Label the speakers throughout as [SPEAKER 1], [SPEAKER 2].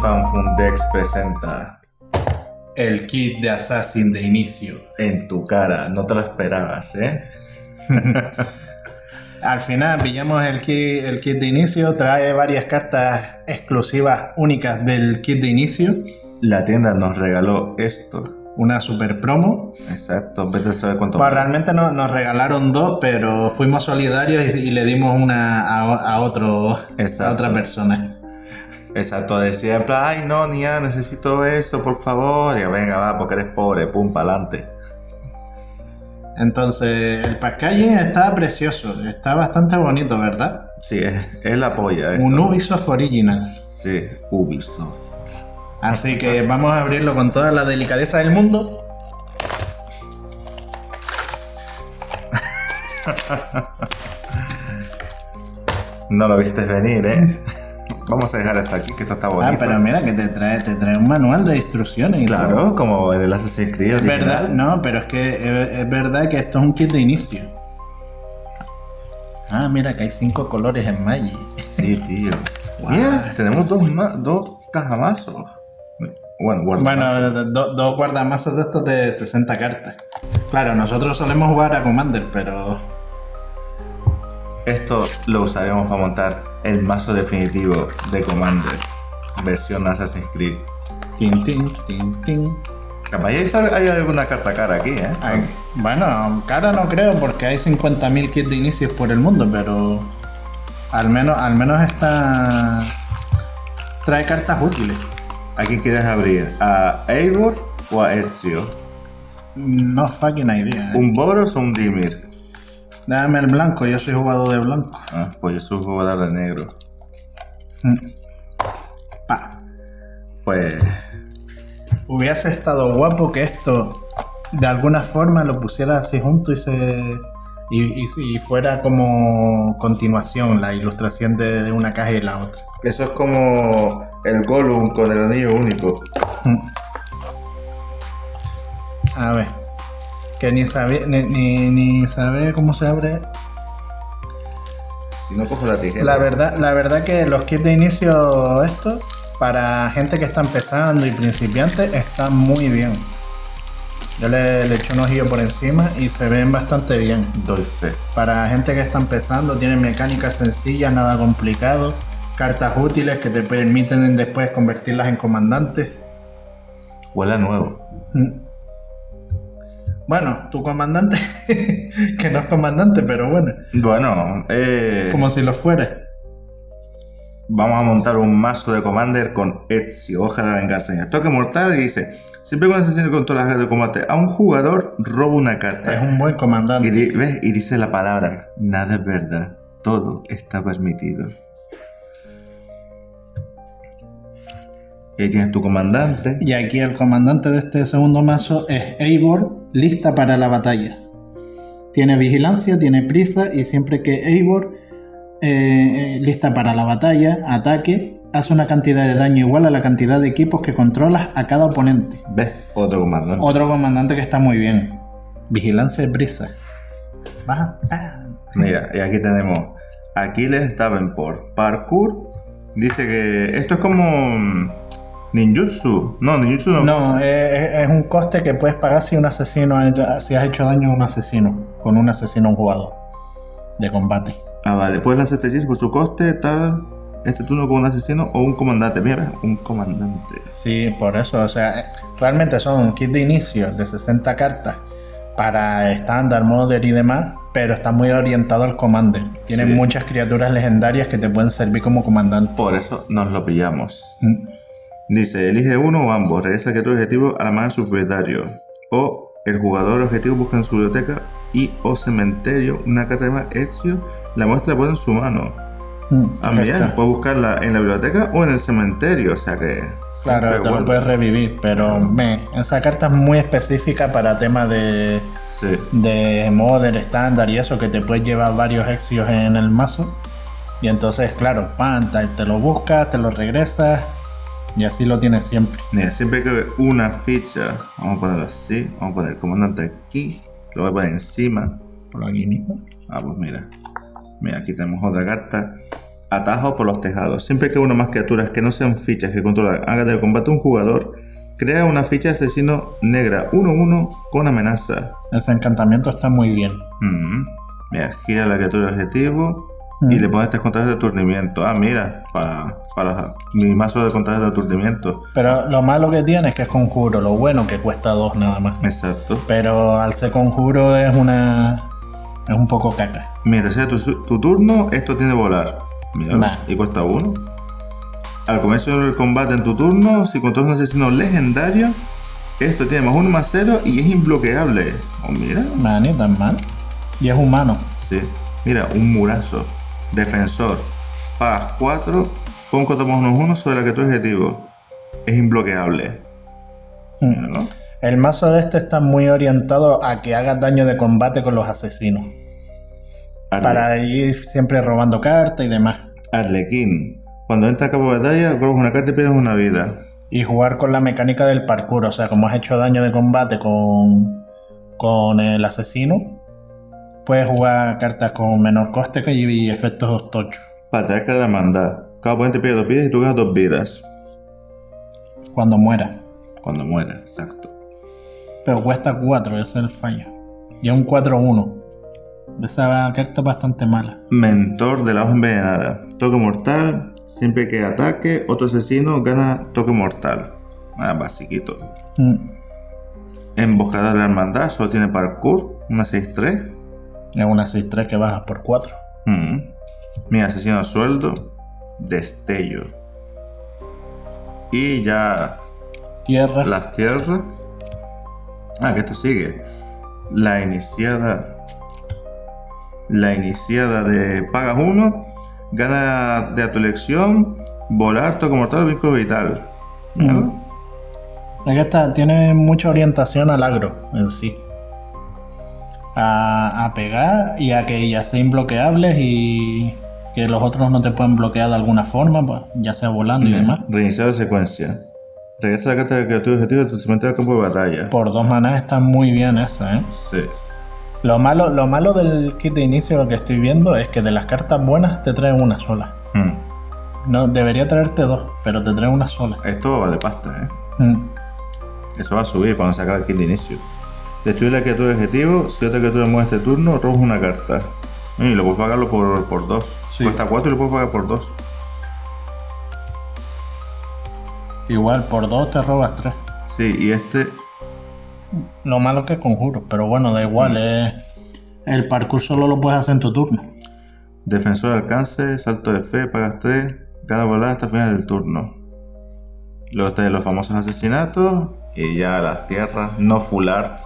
[SPEAKER 1] Fanfundex presenta
[SPEAKER 2] el kit de Assassin de inicio.
[SPEAKER 1] en tu cara, no te lo esperabas, ¿eh?
[SPEAKER 2] Al final pillamos el kit de inicio, trae varias cartas exclusivas únicas del kit de inicio.
[SPEAKER 1] La tienda nos regaló esto.
[SPEAKER 2] Una super promo.
[SPEAKER 1] Exacto, vete a saber cuánto.
[SPEAKER 2] Pues realmente nos regalaron dos, pero fuimos solidarios y le dimos una a otra persona.
[SPEAKER 1] Exacto, decía en plan, ay no, Nia, necesito eso, por favor. Y venga, va, porque eres pobre, pum, pa'lante.
[SPEAKER 2] Entonces, el packaging está precioso, está bastante bonito, ¿verdad?
[SPEAKER 1] Sí, es la polla esto.
[SPEAKER 2] Un Ubisoft Original.
[SPEAKER 1] Sí, Ubisoft.
[SPEAKER 2] Así que vamos a abrirlo con toda la delicadeza del mundo.
[SPEAKER 1] No lo viste venir, ¿eh? Vamos a dejar esto aquí, que esto está bonito.
[SPEAKER 2] Ah, pero mira que te trae un manual de instrucciones y
[SPEAKER 1] claro,
[SPEAKER 2] todo.
[SPEAKER 1] como el Assassin's Creed.
[SPEAKER 2] Es verdad, no, pero es que es verdad que esto es un kit de inicio. Ah, mira que hay 5 colores en Magic.
[SPEAKER 1] Sí, tío.
[SPEAKER 2] Wow.
[SPEAKER 1] Mira, tenemos dos cajamazos. Bueno, guardamazos.
[SPEAKER 2] Dos guardamazos de estos de 60 cartas. Claro, nosotros solemos jugar a Commander, pero...
[SPEAKER 1] Esto lo usaremos para montar el mazo definitivo de Commander, versión Assassin's Creed.
[SPEAKER 2] Tin, tin, tin, tin.
[SPEAKER 1] Capaz hay alguna carta cara aquí, ¿eh?
[SPEAKER 2] Ay, bueno, cara no creo porque hay 50.000 kits de inicios por el mundo, pero al menos esta trae cartas útiles.
[SPEAKER 1] ¿A quién quieres abrir? ¿A Eivor o a Ezio?
[SPEAKER 2] No fucking idea.
[SPEAKER 1] ¿Un Boros o un Dimir?
[SPEAKER 2] Dame el blanco, yo soy jugador de blanco.
[SPEAKER 1] Ah, pues yo soy jugador de negro.
[SPEAKER 2] Pa.
[SPEAKER 1] Pues...
[SPEAKER 2] Hubiese estado guapo que esto de alguna forma lo pusiera así junto y fuera como continuación la ilustración de una caja y la otra.
[SPEAKER 1] Eso es como el Gollum con el anillo único.
[SPEAKER 2] A ver, que ni sabe cómo se abre.
[SPEAKER 1] Si no cojo la tijera.
[SPEAKER 2] La verdad que los kits de inicio estos para gente que está empezando y principiantes están muy bien. Yo le eché un ojillo por encima y se ven bastante bien.
[SPEAKER 1] Doy fe.
[SPEAKER 2] Para gente que está empezando, tienen mecánicas sencillas, nada complicado, cartas útiles que te permiten después convertirlas en comandantes.
[SPEAKER 1] Huele a nuevo.
[SPEAKER 2] Bueno, tu comandante, que no es comandante, pero bueno.
[SPEAKER 1] Bueno,
[SPEAKER 2] Como si lo fuera.
[SPEAKER 1] vamos a montar un mazo de Commander con Ezio, hoja de la venganza. Toque mortal y dice: siempre que un asesino controla las cartas de combate a un jugador, roba una carta.
[SPEAKER 2] Es un buen comandante.
[SPEAKER 1] ¿Ves? Y dice la palabra: nada es verdad, todo está permitido. Y ahí tienes tu comandante.
[SPEAKER 2] Y aquí el comandante de este segundo mazo es Eivor, lista para la batalla. Tiene vigilancia, tiene prisa y siempre que Eivor, lista para la batalla, ataque, hace una cantidad de daño igual a la cantidad de equipos que controlas a cada oponente.
[SPEAKER 1] ¿Ves? Otro comandante.
[SPEAKER 2] Otro comandante que está muy bien. Vigilancia y prisa. Baja.
[SPEAKER 1] Mira, y aquí tenemos Aquiles Davenport. Parkour. Dice que esto es como ninjutsu. No, ninjutsu no.
[SPEAKER 2] No, es un coste que puedes pagar si si has hecho daño a un asesino, con un asesino a un jugador de combate.
[SPEAKER 1] Ah, vale. Puedes lanzar este hechizo por su coste, tal. Este turno con un asesino o un comandante. Mira, un comandante.
[SPEAKER 2] Sí, por eso, o sea, realmente son un kit de inicio de 60 cartas para estándar, modern y demás, pero está muy orientado al commander. Tiene
[SPEAKER 1] Sí.
[SPEAKER 2] muchas criaturas legendarias que te pueden servir como comandante.
[SPEAKER 1] Por eso nos lo pillamos. Dice, elige uno o ambos. Regresa que tu objetivo a la mano de su propietario. O el jugador objetivo busca en su biblioteca o cementerio una carta de más Ezio. La muestra la pone en su mano. Ah, mira, puedes buscarla en la biblioteca o en el cementerio. O sea que...
[SPEAKER 2] Claro, te lo puedes revivir, pero esa carta es muy específica para temas de modern, estándar y eso, que te puedes llevar varios Ezios en el mazo. Y entonces, claro, te lo buscas, te lo regresas y así lo tienes siempre.
[SPEAKER 1] Mira, siempre que una ficha, vamos a ponerlo así, vamos a poner el comandante aquí, lo voy a poner encima.
[SPEAKER 2] Por aquí mismo.
[SPEAKER 1] Ah, pues mira, aquí tenemos otra carta Atajo por los tejados. Siempre que una más criaturas que no sean fichas que controlan haga de combate un jugador, crea una ficha de asesino negra 1/1 con amenaza.
[SPEAKER 2] Ese encantamiento está muy bien.
[SPEAKER 1] Mira, gira la criatura objetivo y le pones 3 contratos de aturdimiento. Ah, mira, para mi mazo de contratos de aturdimiento.
[SPEAKER 2] Pero lo malo que tiene es que es conjuro, lo bueno que cuesta 2 nada más.
[SPEAKER 1] Exacto.
[SPEAKER 2] Pero al ser conjuro es un poco caca.
[SPEAKER 1] Mira, si es tu turno, esto tiene volar. Mira, y cuesta 1. Al comienzo del combate en tu turno, si controlas un asesino legendario, esto tiene +1/+0 y es imbloqueable. Oh, mira.
[SPEAKER 2] Ni tan mal. Y es humano.
[SPEAKER 1] Sí. Mira, un murazo. Defensor. Pagas 4. Pon costo +1/1 sobre la criatura objetivo. Es imbloqueable.
[SPEAKER 2] ¿No? El mazo de este está muy orientado a que hagas daño de combate con los asesinos. Para ir siempre robando cartas y demás.
[SPEAKER 1] Arlequín. Cuando entra a campo de batalla, robas una carta y pierdes una vida.
[SPEAKER 2] Y jugar con la mecánica del parkour. O sea, como has hecho daño de combate con el asesino, puedes jugar cartas con menor coste y efectos tochos.
[SPEAKER 1] Patriarca de la Hermandad. Cada oponente pierde 2 vidas y tú ganas 2 vidas.
[SPEAKER 2] Cuando muera.
[SPEAKER 1] Cuando muera, exacto.
[SPEAKER 2] Pero cuesta 4, ese es el fallo. Y es un 4/1. Esa carta es bastante mala.
[SPEAKER 1] Mentor de la hoja envenenada. Toque mortal. Siempre que ataque, otro asesino gana toque mortal. Basiquito. Emboscada de la Hermandad. Solo tiene parkour. Una 6/3.
[SPEAKER 2] Es una 6/3 que bajas por 4.
[SPEAKER 1] Mi asesino a sueldo. Destello. Y ya.
[SPEAKER 2] Tierra.
[SPEAKER 1] Las tierras. Que esto sigue. La iniciada de pagas 1, gana de a tu elección, volar, toque mortal o vínculo vital.
[SPEAKER 2] Es que tiene mucha orientación al agro en sí. A pegar y a que ya sean bloqueables y que los otros no te pueden bloquear de alguna forma, pues, ya sea volando y demás.
[SPEAKER 1] Reiniciar la secuencia. Regresa la carta de criatura objetivo de tu cementerio al campo de batalla.
[SPEAKER 2] Por 2 manás está muy bien esa, ¿eh?
[SPEAKER 1] Sí.
[SPEAKER 2] Lo malo del kit de inicio, lo que estoy viendo, es que de las cartas buenas te traen una sola. No, debería traerte 2, pero te traen una sola.
[SPEAKER 1] Esto vale pasta, ¿eh? Eso va a subir cuando se acabe el kit de inicio. Destruye la criatura objetivo. Si otra criatura muere este turno, robas una carta. Y lo puedes pagarlo por 2. Sí. Cuesta 4 y lo puedes pagar por 2.
[SPEAKER 2] Igual, por 2 te robas 3.
[SPEAKER 1] Sí, y este...
[SPEAKER 2] Lo malo que es conjuro, pero bueno, da igual. El parkour solo lo puedes hacer en tu turno.
[SPEAKER 1] Defensor de alcance, salto de fe, pagas 3, gana volar hasta el final del turno. Luego de los famosos asesinatos y ya las tierras, no full art.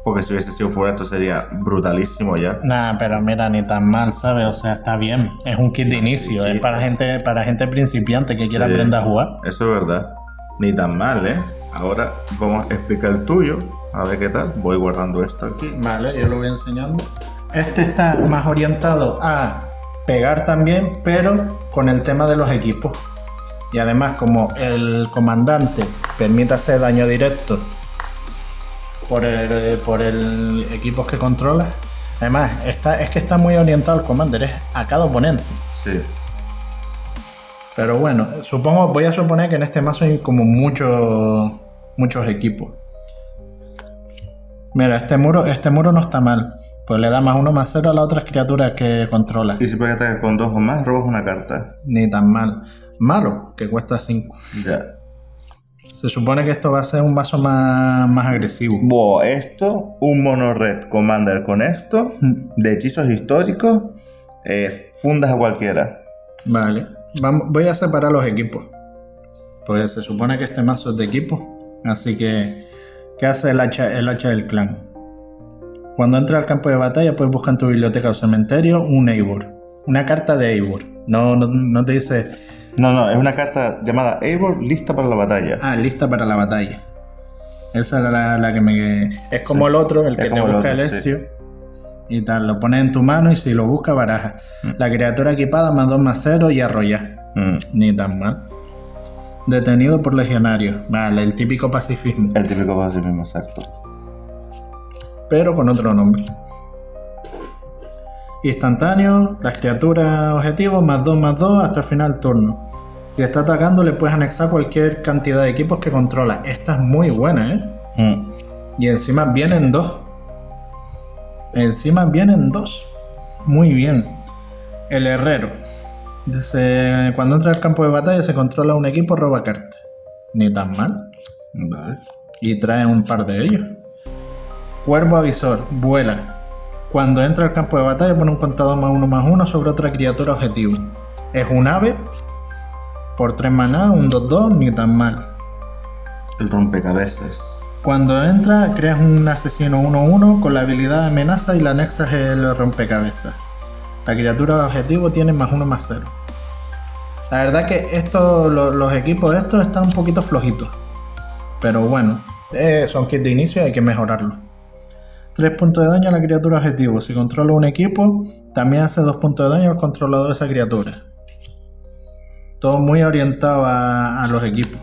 [SPEAKER 1] Porque si hubiese sido full art esto sería brutalísimo ya.
[SPEAKER 2] Nah, pero mira, ni tan mal, ¿sabes? O sea, está bien. Es un kit de inicio, sí, es para gente principiante que quiera aprender a jugar.
[SPEAKER 1] Eso es verdad. Ni tan mal, ¿eh? Ahora vamos a explicar el tuyo, a ver qué tal. Voy guardando esto aquí.
[SPEAKER 2] Vale, yo lo voy enseñando. Este está más orientado a pegar también, pero con el tema de los equipos. Y además, como el comandante permite hacer daño directo por el equipo que controla. Además, es que está muy orientado al commander, es a cada oponente.
[SPEAKER 1] Sí.
[SPEAKER 2] Pero bueno, voy a suponer que en este mazo hay como muchos equipos. Mira, este muro no está mal. Pues le da +1/+0 a las otras criaturas que controla.
[SPEAKER 1] Y si puedes atacar con 2 o más, robas una carta.
[SPEAKER 2] Ni tan mal. Malo, que cuesta 5.
[SPEAKER 1] Ya.
[SPEAKER 2] Se supone que esto va a ser un mazo más agresivo.
[SPEAKER 1] Esto, un mono red commander con esto, de hechizos históricos, fundas a cualquiera.
[SPEAKER 2] Vale. Voy a separar los equipos. Pues se supone que este mazo es de equipo. Así que, ¿qué hace el hacha del clan? Cuando entra al campo de batalla, puedes buscar en tu biblioteca o cementerio un Eivor. Una carta de Eivor. No te dice...
[SPEAKER 1] No, es una carta llamada Eivor lista para la batalla.
[SPEAKER 2] Lista para la batalla. Esa es la que me... Es como el otro, el que te busca el Ezio. Sí. Y tal, lo pones en tu mano y si lo busca, baraja. La criatura equipada +2/+0 y arrollar. Ni tan mal. Detenido por legionarios. Vale, el típico pacifismo.
[SPEAKER 1] El típico pacifismo, exacto.
[SPEAKER 2] Pero con otro nombre. Instantáneo, las criaturas objetivos, +2/+2 hasta el final del turno. Si está atacando, le puedes anexar cualquier cantidad de equipos que controla. Esta es muy buena, Y encima vienen dos. Muy bien. El herrero. Dice, cuando entra al campo de batalla se controla un equipo, roba cartas. Ni tan mal.
[SPEAKER 1] Vale.
[SPEAKER 2] Y trae un par de ellos. Cuervo avisor, vuela. Cuando entra al campo de batalla pone un contador +1/+1 sobre otra criatura objetivo. Es un ave. Por 3 maná, un 2/2, ni tan mal.
[SPEAKER 1] El rompecabezas.
[SPEAKER 2] Cuando entra, creas un asesino 1/1 con la habilidad de amenaza y le anexas el rompecabezas. La criatura objetivo tiene +1/+0. La verdad que los equipos estos están un poquito flojitos. Pero bueno, son kits de inicio y hay que mejorarlo. 3 puntos de daño a la criatura objetivo. Si controla un equipo, también hace 2 puntos de daño al controlador de esa criatura. Todo muy orientado a los equipos.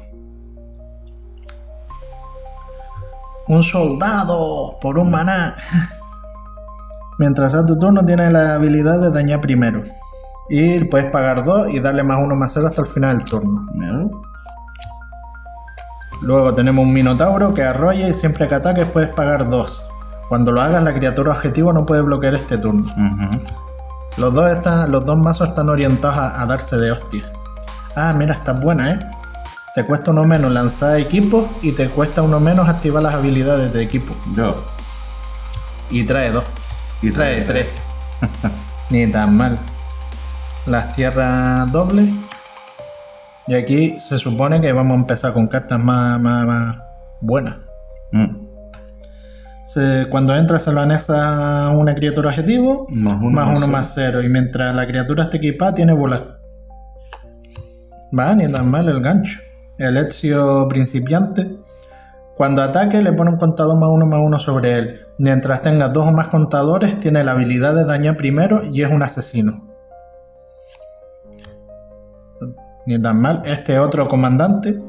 [SPEAKER 2] Un soldado por un maná. Mientras sea tu turno, tienes la habilidad de dañar primero. Y puedes pagar 2 y darle +1/+0 hasta el final del turno. Luego tenemos un minotauro que arrolla y siempre que ataques puedes pagar 2. Cuando lo hagas, la criatura objetivo no puede bloquear este turno. Los dos mazos están orientados a darse de hostias. Ah, mira, está buena, Te cuesta 1 menos lanzar equipos y te cuesta 1 menos activar las habilidades de equipo. Y trae 2. Y trae 3. Ni tan mal. Las tierras dobles. Y aquí se supone que vamos a empezar con cartas más buenas. Cuando entra se lo anexa a una criatura objetivo, +1/+0. Y mientras la criatura esté equipada, tiene volar. Va, ni tan mal el gancho. El Ezio principiante. Cuando ataque, le pone un contador +1/+1 sobre él. Mientras tenga 2 o más contadores, tiene la habilidad de dañar primero y es un asesino. Ni tan mal. Este otro comandante.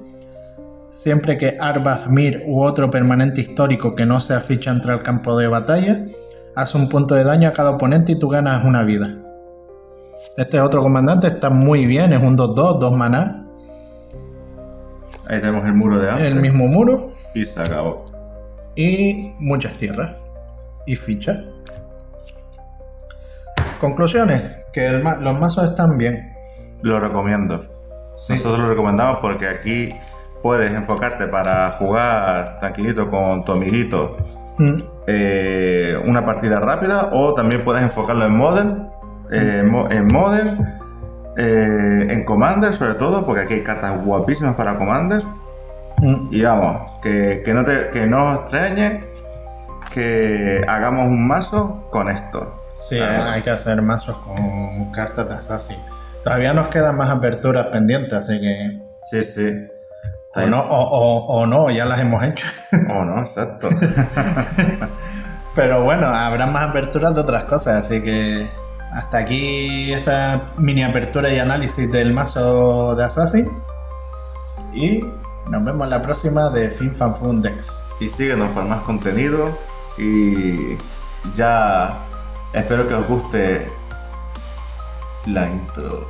[SPEAKER 2] Siempre que Arbazmir u otro permanente histórico que no sea ficha entra al campo de batalla, hace un punto de daño a cada oponente y tú ganas una vida. Este otro comandante está muy bien, es un 2/2, 2 maná.
[SPEAKER 1] Ahí tenemos el muro de antes.
[SPEAKER 2] El mismo muro.
[SPEAKER 1] Y se acabó.
[SPEAKER 2] Y muchas tierras. Y fichas. Conclusiones, que los mazos están bien.
[SPEAKER 1] Lo recomiendo. Sí. Nosotros lo recomendamos porque aquí puedes enfocarte para jugar tranquilito con tu amiguito una partida rápida, o también puedes enfocarlo en Modern, en Commander sobre todo, porque aquí hay cartas guapísimas para Commander. Y vamos, que no os extrañe que hagamos un mazo con esto.
[SPEAKER 2] Sí, hay que hacer mazos con cartas de Assassin. Todavía nos quedan más aperturas pendientes, así que...
[SPEAKER 1] Sí.
[SPEAKER 2] O no, ya las hemos hecho.
[SPEAKER 1] O no, exacto.
[SPEAKER 2] Pero bueno, habrá más aperturas de otras cosas, así que hasta aquí esta mini apertura y análisis del mazo de Assassin. Y nos vemos en la próxima de Fin Fan Fun Decks.
[SPEAKER 1] Y síguenos para más contenido. Y ya espero que os guste la intro.